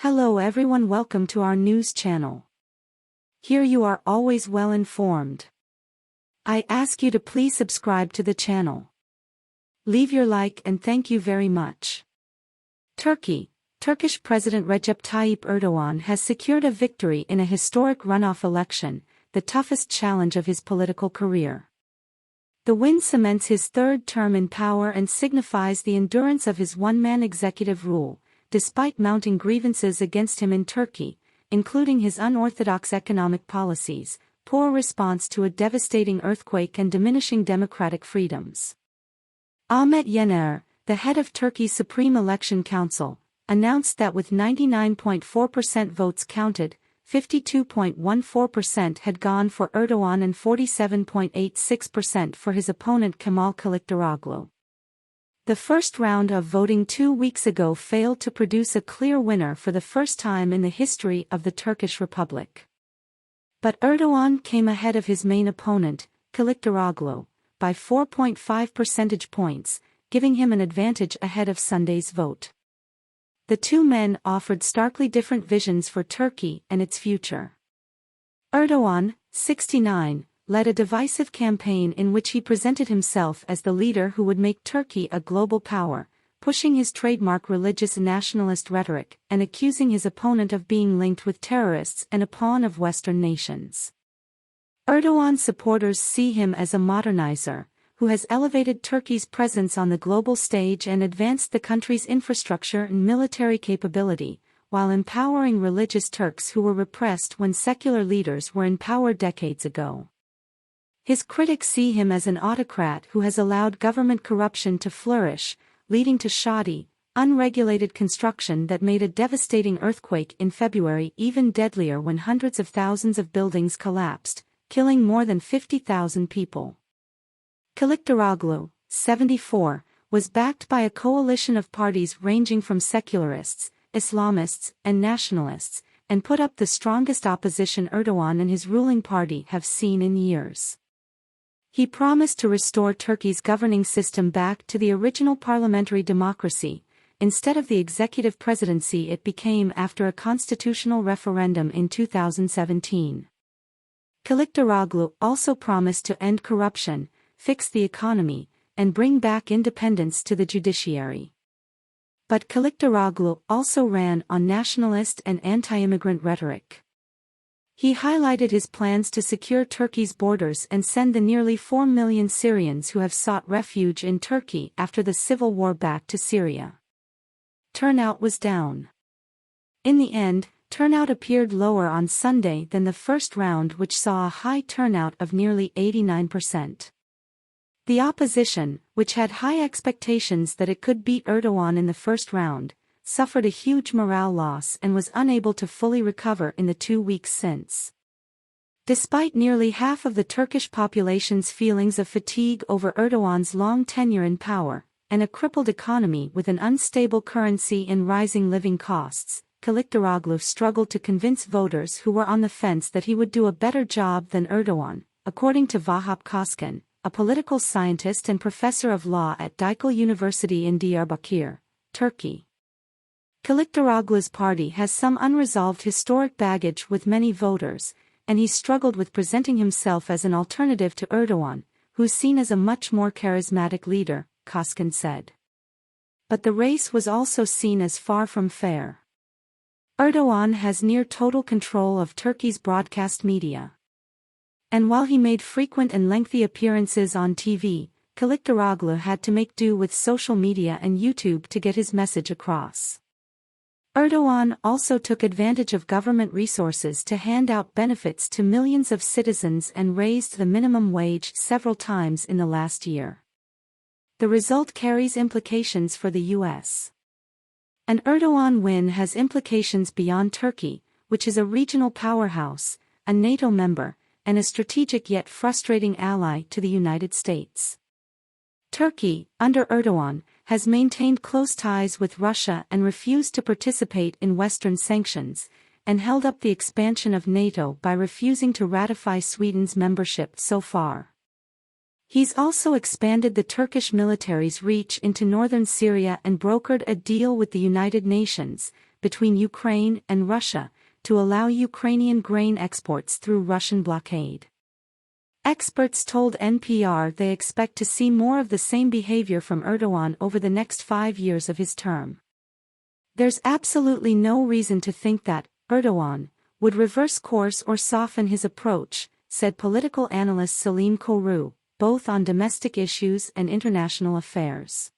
Hello everyone, welcome to our news channel. Here you are always well informed. I ask you to please subscribe to the channel. Leave your like and thank you very much. Turkish President Recep Tayyip Erdogan has secured a victory in a historic runoff election, the toughest challenge of his political career. The win cements his third term in power and signifies the endurance of his one-man executive rule, despite mounting grievances against him in Turkey, including his unorthodox economic policies, poor response to a devastating earthquake and diminishing democratic freedoms. Ahmet Yener, the head of Turkey's Supreme Election Council, announced that with 99.4% votes counted, 52.14% had gone for Erdogan and 47.86% for his opponent Kemal Kılıçdaroğlu. The first round of voting 2 weeks ago failed to produce a clear winner for the first time in the history of the Turkish Republic. But Erdogan came ahead of his main opponent, Kılıçdaroğlu, by 4.5 percentage points, giving him an advantage ahead of Sunday's vote. The two men offered starkly different visions for Turkey and its future. Erdogan, 69, led a divisive campaign in which he presented himself as the leader who would make Turkey a global power, pushing his trademark religious nationalist rhetoric and accusing his opponent of being linked with terrorists and a pawn of Western nations. Erdogan's supporters see him as a modernizer, who has elevated Turkey's presence on the global stage and advanced the country's infrastructure and military capability, while empowering religious Turks who were repressed when secular leaders were in power decades ago. His critics see him as an autocrat who has allowed government corruption to flourish, leading to shoddy, unregulated construction that made a devastating earthquake in February even deadlier when hundreds of thousands of buildings collapsed, killing more than 50,000 people. Kılıçdaroğlu, 74, was backed by a coalition of parties ranging from secularists, Islamists, and nationalists, and put up the strongest opposition Erdogan and his ruling party have seen in years. He promised to restore Turkey's governing system back to the original parliamentary democracy, instead of the executive presidency it became after a constitutional referendum in 2017. Kılıçdaroğlu also promised to end corruption, fix the economy, and bring back independence to the judiciary. But Kılıçdaroğlu also ran on nationalist and anti-immigrant rhetoric. He highlighted his plans to secure Turkey's borders and send the nearly 4 million Syrians who have sought refuge in Turkey after the civil war back to Syria. Turnout was down. In the end, turnout appeared lower on Sunday than the first round, which saw a high turnout of nearly 89%. The opposition, which had high expectations that it could beat Erdogan in the first round, suffered a huge morale loss and was unable to fully recover in the 2 weeks since. Despite nearly half of the Turkish population's feelings of fatigue over Erdogan's long tenure in power, and a crippled economy with an unstable currency and rising living costs, Kılıçdaroğlu struggled to convince voters who were on the fence that he would do a better job than Erdogan, according to Vahap Koskan, a political scientist and professor of law at Dicle University in Diyarbakir, Turkey. Kılıçdaroğlu's party has some unresolved historic baggage with many voters, and he struggled with presenting himself as an alternative to Erdogan, who's seen as a much more charismatic leader, Koskan said. But the race was also seen as far from fair. Erdogan has near total control of Turkey's broadcast media. And while he made frequent and lengthy appearances on TV, Kılıçdaroğlu had to make do with social media and YouTube to get his message across. Erdogan also took advantage of government resources to hand out benefits to millions of citizens and raised the minimum wage several times in the last year. The result carries implications for the U.S. An Erdogan win has implications beyond Turkey, which is a regional powerhouse, a NATO member, and a strategic yet frustrating ally to the United States. Turkey, under Erdogan, has maintained close ties with Russia and refused to participate in Western sanctions, and held up the expansion of NATO by refusing to ratify Sweden's membership so far. He's also expanded the Turkish military's reach into northern Syria and brokered a deal with the United Nations, between Ukraine and Russia, to allow Ukrainian grain exports through Russian blockade. Experts told NPR they expect to see more of the same behavior from Erdogan over the next 5 years of his term. There's absolutely no reason to think that Erdogan would reverse course or soften his approach, said political analyst Salim Kourou, both on domestic issues and international affairs.